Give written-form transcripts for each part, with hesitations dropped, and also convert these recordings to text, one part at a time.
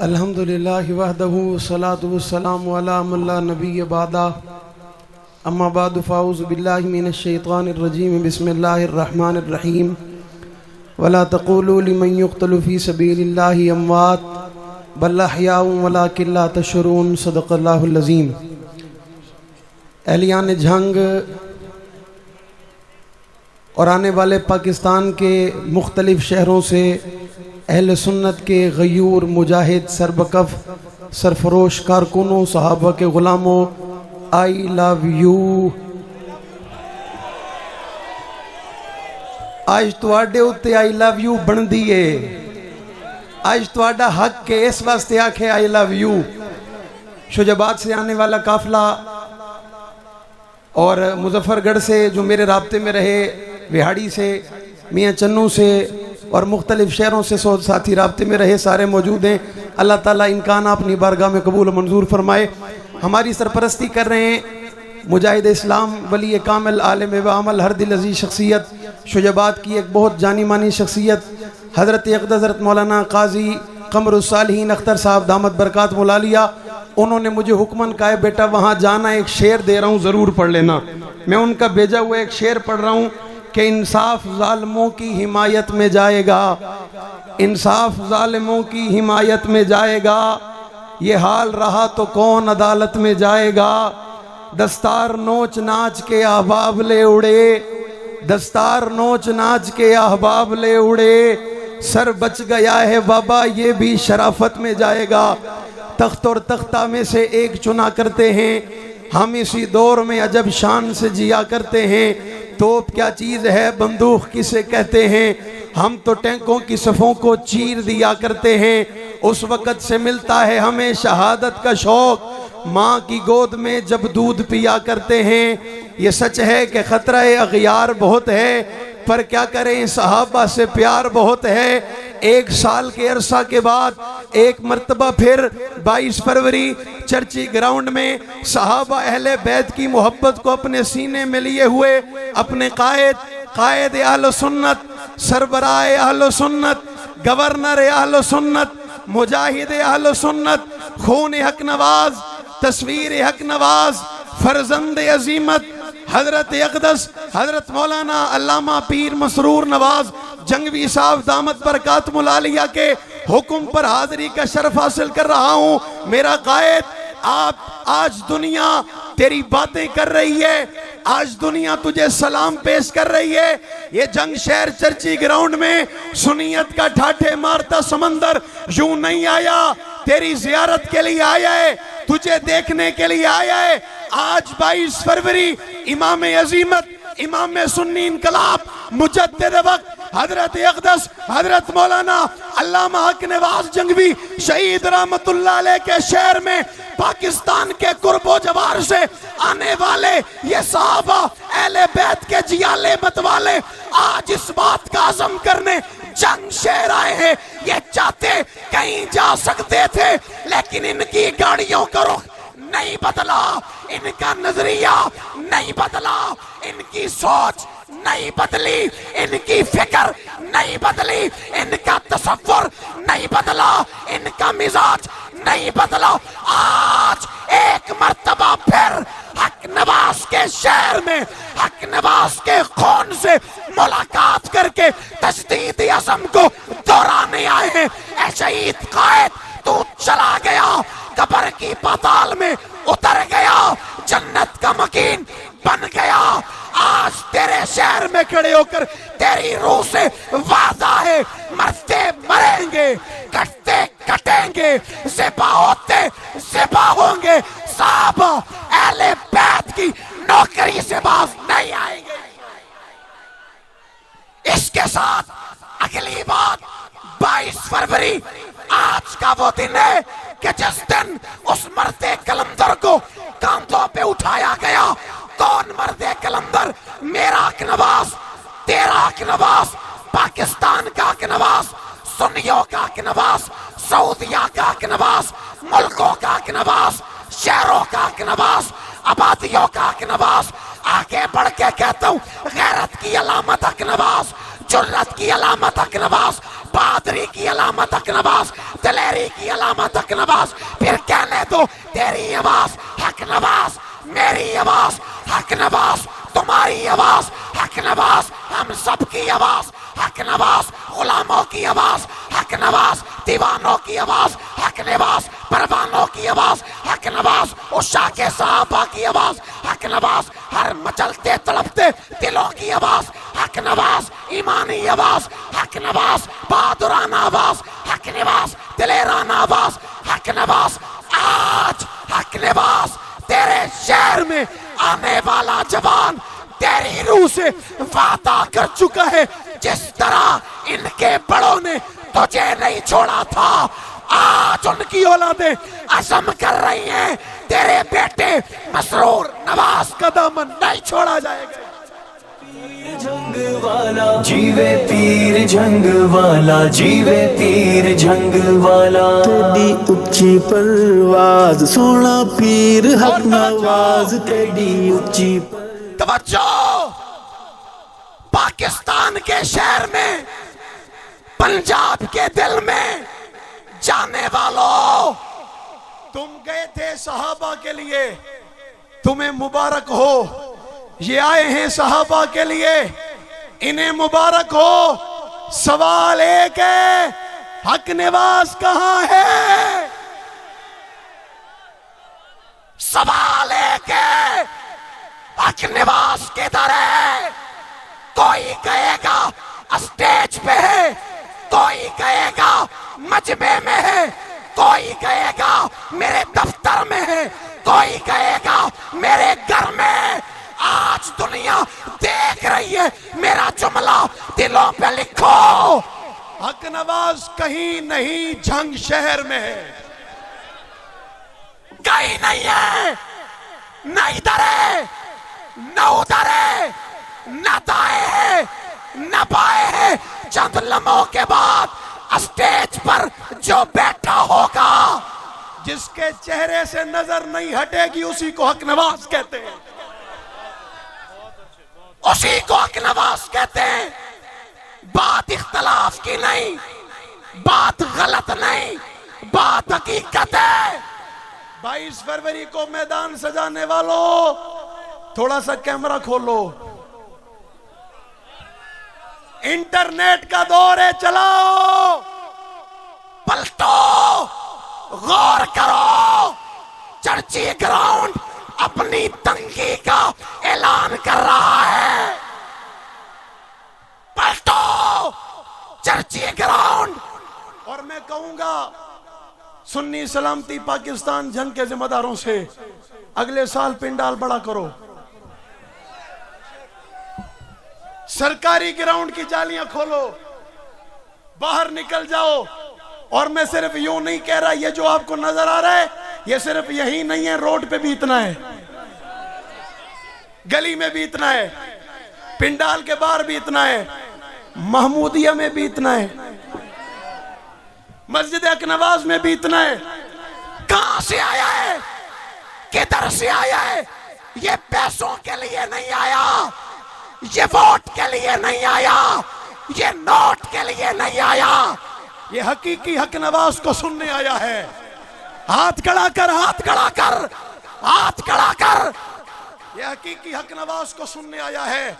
الحمدللہ وحدہ والصلاة والسلام علی من لا نبی بعدہ اما بعد فاعوذ باللہ من الشیطان الرجیم بسم اللہ الرحمن الرحیم ولا تقولوا لمن يقتل في سبیل اللہ اموات بل احیاء ولکن لا تشعرون صدق اللہ العظیم۔ اہلیان جنگ اور آنے والے پاکستان کے مختلف شہروں سے اہل سنت کے غیور مجاہد سربکف سرفروش کارکنوں صحابہ کے غلاموں آئی لو یو۔ آج تواڈے اتے آئی لو یو بن دیئے، آج تواڈا حق کے اس واسطے آکھے آئی لو یو۔ شجاباد سے آنے والا قافلہ اور مظفر گڑھ سے جو میرے رابطے میں رہے، وہاڑی سے، میاں چنوں سے اور مختلف شہروں سے ساتھی رابطے میں رہے، سارے موجود ہیں۔ اللہ تعالیٰ ان کا نا اپنی بارگاہ میں قبول و منظور فرمائے۔ ہماری سرپرستی کر رہے ہیں مجاہد اسلام، ولی کامل، عالم و عمل، ہر دل عزیز شخصیت، شجاباد کی ایک بہت جانی مانی شخصیت، حضرت اقدس حضرت مولانا قاضی قمر الصالحین اختر صاحب دامت برکات مولالیہ۔ انہوں نے مجھے حکمن کہا ہے بیٹا وہاں جانا، ایک شعر دے رہا ہوں ضرور پڑھ لینا۔ میں ان کا بھیجا ہوا ایک شعر پڑھ رہا ہوں کہ انصاف ظالموں کی حمایت میں جائے گا، انصاف ظالموں کی حمایت میں جائے گا، یہ حال رہا تو کون عدالت میں جائے گا۔ دستار نوچ ناچ کے احباب لے اڑے، دستار نوچ ناچ کے احباب لے اڑے، سر بچ گیا ہے بابا یہ بھی شرافت میں جائے گا۔ تخت اور تختہ میں سے ایک چنا کرتے ہیں، ہم اسی دور میں عجب شان سے جیا کرتے ہیں۔ توپ کیا چیز ہے بندوق کسے کہتے ہیں، ہم تو ٹینکوں کی صفوں کو چیر دیا کرتے ہیں۔ اس وقت سے ملتا ہے ہمیں شہادت کا شوق، ماں کی گود میں جب دودھ پیا کرتے ہیں۔ یہ سچ ہے کہ خطرہ اغیار بہت ہے، پر کیا کریں صحابہ سے پیار بہت ہے۔ ایک سال کے عرصہ کے بعد ایک مرتبہ پھر 22 فروری چرچی گراؤنڈ میں صحابہ اہل بیت کی محبت کو اپنے سینے میں لیے ہوئے اپنے قائد اہل سنت، سربراہ اہل سنت، گورنر اہل سنت، مجاہد اہل سنت، خون حق نواز، تصویر حق نواز، فرزند عظیمت حضرت اقدس حضرت مولانا علامہ پیر مسرور نواز جنگوی صاحب دامت برکات مولالیہ کے حکم پر حاضری کا شرف حاصل کر رہا ہوں۔ میرا قائد، آج دنیا تیری باتیں کر رہی ہے، آج دنیا تجھے سلام پیش کر رہی ہے۔ یہ جنگ شہر چرچی گراؤنڈ میں سنیت کا ٹھاٹھے مارتا سمندر یوں نہیں آیا، تیری زیارت کے لیے آیا ہے، تجھے دیکھنے کے لیے آیا ہے۔ آج 22 فروری امام عظیمت، امام سنی انقلاب، مجدد وقت حضرت اقدس حضرت مولانا علامہ حق نواز جنگوی شہید رحمت اللہ علیہ کے شہر میں پاکستان کے قرب و جوار سے آنے والے یہ صحابہ اہل بیت کے جیالے مت والے آج اس بات کا عزم کرنے جنگ شہر آئے ہیں۔ یہ چاہتے کہیں جا سکتے تھے لیکن ان کی گاڑیوں کا رخ نہیں بدلا، ان کا نظریہ نہیں بدلا، ان کی سوچ نہیں بدلی، ان کی فکر نہیں بدلی، ان کا تصور نہیں بدلا، ان کا مزاج نہیں بدلا۔ آج ایک مرتبہ پھر حق نواز کے شہر میں حق نواز کے خون سے ملاقات کر کے تجدید عزم کو دہرانے آئے ہیں۔ اے شہید قائد، تو چلا گیا، قبر کی پاتال میں اتر گیا، جنت کا مکین بن گیا۔ آج تیرے شہر میں کھڑے ہو کر تیری روح سے وعدہ ہے، مرتے مریں گے، کٹتے کٹیں گے، ذبح ہوتے ذبح ہوں گے، صحابہ اہل بیت کی نوکری سے باز نہیں آئیں گے۔ اس کے ساتھ اگلی بات 22 فروری آج کا وہ دن ہے کہ جس دن اس مرد کلندر کو کاندھوں پہ اٹھایا گیا۔ کون مرد کلندر؟ میرا حق نواز، تیرا حق نواز، پاکستان کا حق نواز، سنیوں کا حق نواز، سعودیہ کا حق نواز، ملکوں کا حق نواز، شہروں کا حق نواز، آبادیوں کا حق نواز۔ آگے بڑھ کے کہتا ہوں، غیرت کی علامت حق نواز، جرت کی علامت حق نواز، بہادری کی علامت حق نواز، دلیری کی علامت حق نواز، پھر کہنے دو تیری آواز حق نواز، میری آواز حق نواز، تمہاری آواز حق نواز، ہم سب کی آواز حق نواز، غلاموں کی آواز حق نواز، دیوانوں کی آواز حق نواز، پروانوں کی آواز حق نواز، عشاق کے صحابہ کی آواز حق نواز، ہر مچلتے تڑپتے دلوں کی آواز حق نواز، ایمانی آواز حق نواز، بہادرانہ آواز حق نواز، دلیرانہ آواز حق نواز۔ آج حق نواز تیرے شہر میں آنے والا جوان تیری روح سے وعدہ کر چکا ہے، جس طرح ان کے بڑوں نے تجھے نہیں چھوڑا تھا، آج ان کی اولادیں عزم کر رہی ہیں تیرے بیٹے مسرور نواز کا دامن نہیں چھوڑا جائے گا۔ جنگ والا جیوے پیر جنگ والا، جیوے پیر جنگ والا، تیری اچھی پرواز سونا پیر حق نواز، تیری اچھی توجہ، پاکستان کے شہر میں، پنجاب کے دل میں جانے والوں، تم گئے تھے صحابہ کے لیے، تمہیں مبارک ہو، یہ آئے ہیں صحابہ کے لیے، انہیں مبارک ہو۔ سوال ایک ہے، حق نواز کہاں ہے؟ سوال ایک ہے، حق نواز کدھر ہے؟ کوئی کہے گا اسٹیج پہ ہے، کوئی کہے گا مجمع میں ہے، کوئی کہے گا میرے دفتر میں ہے، کوئی کہے گا میرے گھر میں۔ آج دنیا دیکھ رہی ہے، میرا جملہ دلوں پہ لکھو، حق نواز کہیں نہیں جھنگ شہر میں ہے، کہیں نہیں ہے، نہ ادھر ہے، نہ ادھر ہے، نہ دائیں ہے، نہ بائیں ہے۔ چند لمحوں کے بعد اسٹیج پر جو بیٹھا ہوگا، جس کے چہرے سے نظر نہیں ہٹے گی، اسی کو حق نواز کہتے ہیں، اسی کو حق نواز کہتے ہیں۔ بات اختلاف کی نہیں، بات غلط نہیں، بات حقیقت ہے۔ 22 فروری کو میدان سجانے والوں، تھوڑا سا کیمرہ کھولو، انٹرنیٹ کا دور ہے، چلاؤ، پلٹو، غور کرو، چرچی گراؤنڈ اپنی تنگی کا اعلان کر رہا ہے، پلٹو، چرچی گراؤنڈ۔ اور میں کہوں گا سنی سلامتی پاکستان جنگ کے ذمہ داروں سے، اگلے سال پنڈال بڑا کرو، سرکاری گراؤنڈ کی جالیاں کھولو، باہر نکل جاؤ۔ اور میں صرف یوں نہیں کہہ رہا، یہ جو آپ کو نظر آ رہا ہے یہ صرف یہی نہیں ہے، روڈ پہ بھی اتنا ہے، گلی میں بھی اتنا ہے، پنڈال کے باہر بھی اتنا ہے، محمودیہ میں بھی اتنا ہے، مسجد حق نواز میں بھی اتنا ہے۔ کہاں سے آیا ہے؟ کدھر سے آیا ہے؟ یہ پیسوں کے لیے نہیں آیا، یہ ووٹ کے لیے نہیں آیا، یہ نوٹ کے لیے نہیں آیا، یہ حقیقی حق نواز کو سننے آیا ہے۔ ہاتھ کھڑا کر، ہاتھ کھڑا کر، ہاتھ کھڑا کر، یہ حقیقی حق نواز کو سننے آیا ہے۔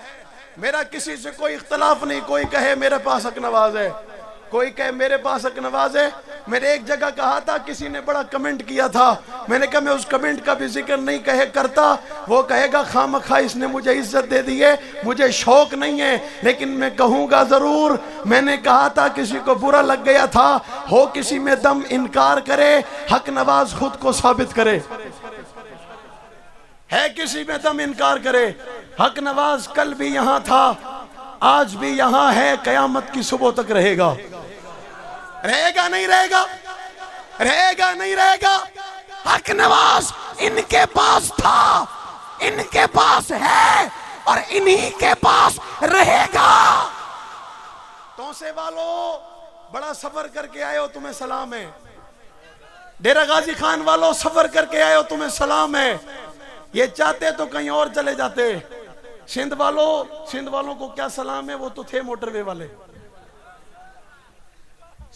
میرا کسی سے کوئی اختلاف نہیں، کوئی کہے میرے پاس حق نواز ہے، کوئی کہے میرے پاس حق نواز ہے۔ میں نے ایک جگہ کہا تھا، کسی نے بڑا کمنٹ کیا تھا، میں نے کہا میں اس کمنٹ کا بھی ذکر نہیں کرتا، وہ کہے گا خامخواہ اس نے مجھے عزت دے دی ہے، مجھے شوق نہیں ہے، لیکن میں کہوں گا ضرور۔ میں نے کہا تھا کسی کو برا لگ گیا تھا، ہو کسی میں دم انکار کرے، حق نواز خود کو ثابت کرے، ہے کسی میں دم انکار کرے۔ حق نواز کل بھی یہاں تھا، آج بھی یہاں ہے، قیامت کی صبح تک رہے گا۔ رہے گا نہیں رہے گا؟ رہے گا نہیں رہے گا؟ حق نواز ان کے پاس تھا، ان کے پاس ہے، اور انہی کے پاس رہے گا۔ توسے والوں بڑا سفر کر کے آئے ہو، تمہیں سلام ہے۔ ڈیرہ غازی خان والوں سفر کر کے آئے ہو، تمہیں سلام ہے۔ یہ چاہتے تو کہیں اور چلے جاتے۔ سندھ والوں کو کیا سلام ہے، وہ تو تھے موٹر وے والے۔